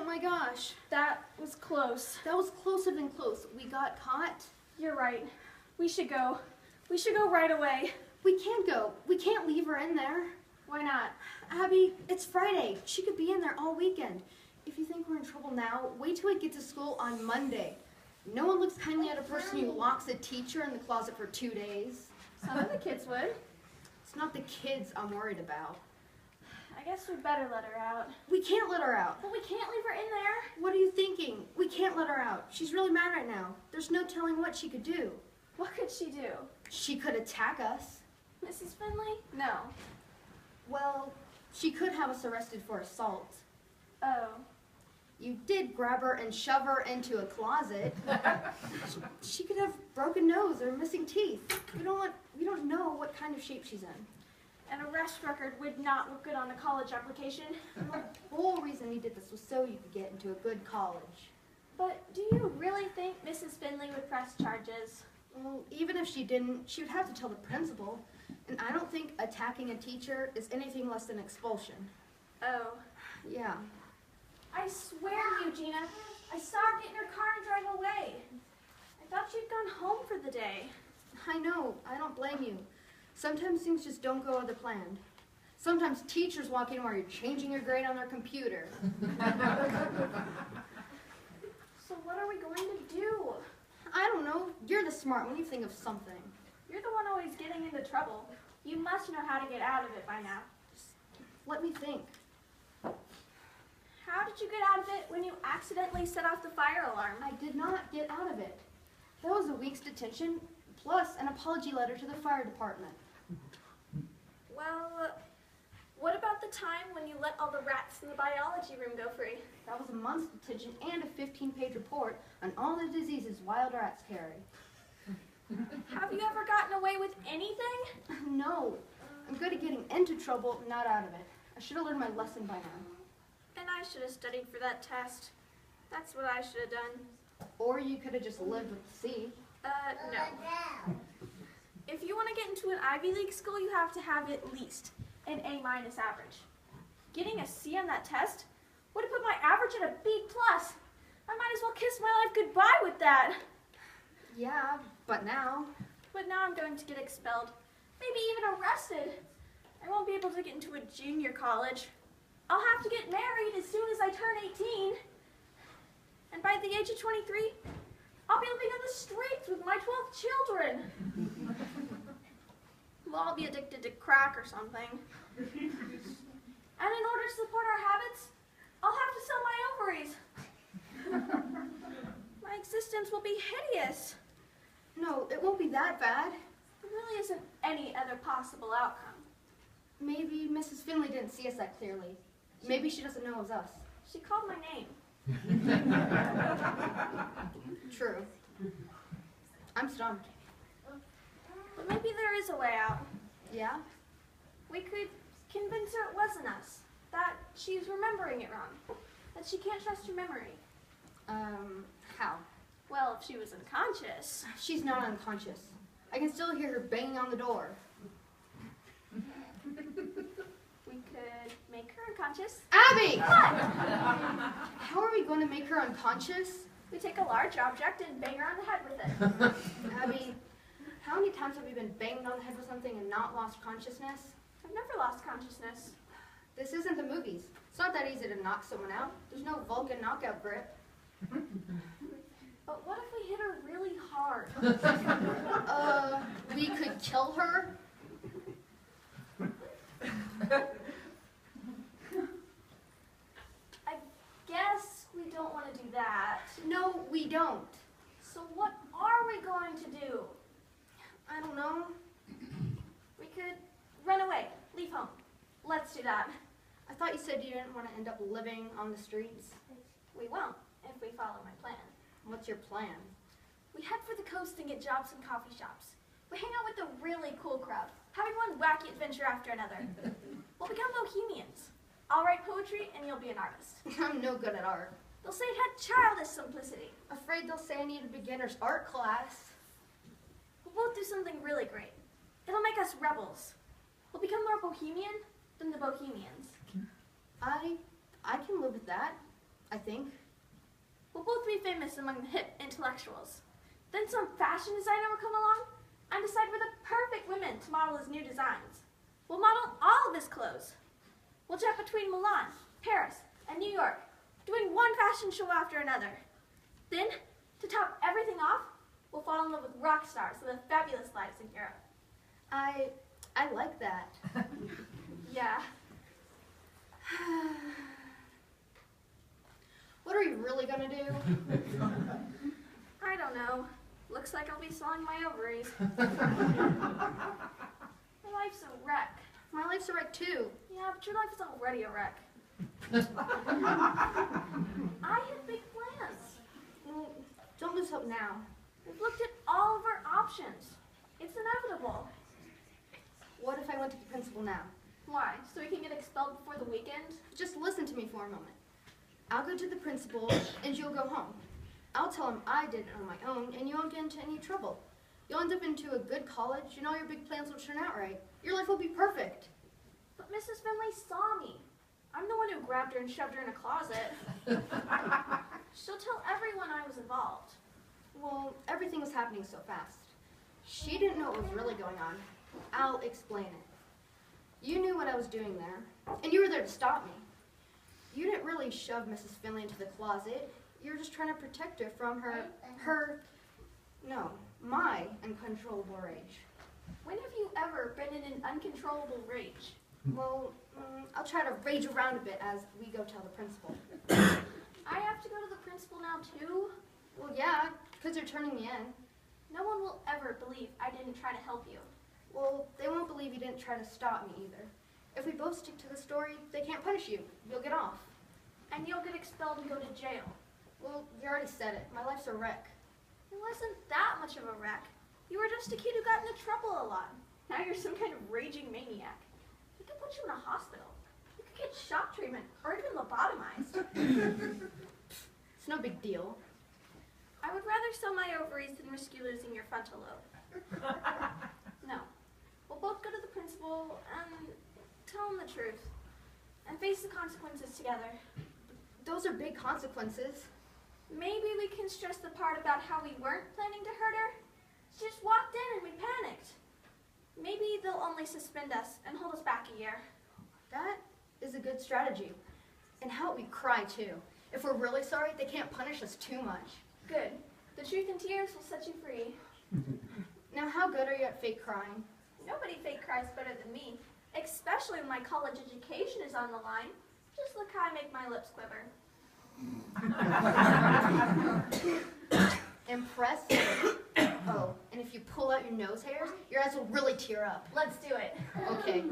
Oh my gosh. That was close. That was closer than close. We got caught. You're right. We should go. We should go right away. We can't go. We can't leave her in there. Why not? Abby, it's Friday. She could be in there all weekend. If you think we're in trouble now, wait till we get to school on Monday. No one looks kindly at a person who locks a teacher in the closet for 2 days. Some of the kids would. It's not the kids I'm worried about. I guess we'd better let her out. We can't let her out. But we can't leave her in there. What are you thinking? We can't let her out. She's really mad right now. There's no telling what she could do. What could she do? She could attack us. Mrs. Finley? No. Well, she could have us arrested for assault. Oh. You did grab her and shove her into a closet. She could have broken nose or missing teeth. We don't know what kind of shape she's in. An arrest record would not look good on a college application. And the whole reason we did this was so you could get into a good college. But do you really think Mrs. Finley would press charges? Well, even if she didn't, she would have to tell the principal. And I don't think attacking a teacher is anything less than expulsion. Oh. Yeah. I swear, Eugenia, I saw her get in her car and drive away. I thought she'd gone home for the day. I know. I don't blame you. Sometimes things just don't go as planned. Sometimes teachers walk in while you're changing your grade on their computer. So what are we going to do? I don't know. You're the smart one. You think of something. You're the one always getting into trouble. You must know how to get out of it by now. Let me think. How did you get out of it when you accidentally set off the fire alarm? I did not get out of it. That was a week's detention, plus an apology letter to the fire department. Well, what about the time when you let all the rats in the biology room go free? That was a month's detention and a 15-page report on all the diseases wild rats carry. Have you ever gotten away with anything? No. I'm good at getting into trouble, not out of it. I should have learned my lesson by now. And I should have studied for that test. That's what I should have done. Or you could have just lived with the sea. No. If you want to get into an Ivy League school, you have to have at least an A- average. Getting a C on that test would have put my average at a B+. I might as well kiss my life goodbye with that. Yeah, but now... But now I'm going to get expelled. Maybe even arrested. I won't be able to get into a junior college. I'll have to get married as soon as I turn 18. And by the age of 23, I'll be living on the streets with my 12 children. We'll all be addicted to crack or something. And in order to support our habits, I'll have to sell my ovaries. My existence will be hideous. No, it won't be that bad. There really isn't any other possible outcome. Maybe Mrs. Finley didn't see us that clearly. Maybe she doesn't know it was us. She called my name. True. I'm stumped. But maybe there is a way out. Yeah? We could convince her it wasn't us. That she's remembering it wrong. That she can't trust her memory. How? Well, if she was unconscious. She's not unconscious. I can still hear her banging on the door. We could make her unconscious. Abby! What? How are we going to make her unconscious? We take a large object and bang her on the head with it. Abby, how many times have you been banged on the head with something and not lost consciousness? I've never lost consciousness. This isn't the movies. It's not that easy to knock someone out. There's no Vulcan knockout grip. But what if we hit her really hard? We could kill her? I guess we don't want to do that. No, we don't. So what are we going to do? I don't know. We could run away, leave home. Let's do that. I thought you said you didn't want to end up living on the streets. We won't, if we follow my plan. What's your plan? We head for the coast and get jobs in coffee shops. We hang out with a really cool crowd, having one wacky adventure after another. We'll become bohemians. I'll write poetry and you'll be an artist. I'm no good at art. They'll say it had childish simplicity. Afraid they'll say I need a beginner's art class. We'll both do something really great. It'll make us rebels. We'll become more bohemian than the bohemians. I can live with that. I think. We'll both be famous among the hip intellectuals. Then some fashion designer will come along and decide we're the perfect women to model his new designs. We'll model all of his clothes. We'll jet between Milan, Paris, and New York, doing one fashion show after another. Then, to top everything off, we'll fall in love with rock stars with fabulous lives in Europe. I like that. Yeah. What are you really gonna do? I don't know. Looks like I'll be selling my ovaries. My life's a wreck. My life's a wreck too. Yeah, but your life is already a wreck. I have big plans. Well, don't lose hope now. We've looked at all of our options. It's inevitable. What if I went to the principal now? Why? So we can get expelled before the weekend? Just listen to me for a moment. I'll go to the principal and you'll go home. I'll tell him I did it on my own and you won't get into any trouble. You'll end up into a good college and all your big plans will turn out right. Your life will be perfect. But Mrs. Finley saw me. I'm the one who grabbed her and shoved her in a closet. She'll tell everyone I was involved. Well, everything was happening so fast. She didn't know what was really going on. I'll explain it. You knew what I was doing there, and you were there to stop me. You didn't really shove Mrs. Finley into the closet. You were just trying to protect her from my uncontrollable rage. When have you ever been in an uncontrollable rage? Well, I'll try to rage around a bit as we go tell the principal. I have to go to the principal now too? Well, yeah, because they're turning me in. No one will ever believe I didn't try to help you. Well, they won't believe you didn't try to stop me either. If we both stick to the story, they can't punish you. You'll get off. And you'll get expelled and go to jail. Well, you already said it. My life's a wreck. It wasn't that much of a wreck. You were just a kid who got into trouble a lot. Now you're some kind of raging maniac. We could put you in a hospital. You could get shock treatment or even lobotomized. It's no big deal. I would rather sell my ovaries than risk you losing your frontal lobe. No. We'll both go to the principal and tell him the truth. And face the consequences together. Those are big consequences. Maybe we can stress the part about how we weren't planning to hurt her. She just walked in and we panicked. Maybe they'll only suspend us and hold us back a year. That is a good strategy. And help me cry too. If we're really sorry, they can't punish us too much. Good. The truth and tears will set you free. Now, how good are you at fake crying? Nobody fake cries better than me, especially when my college education is on the line. Just look how I make my lips quiver. Impressive. Oh, and if you pull out your nose hairs, your eyes will really tear up. Let's do it. Okay.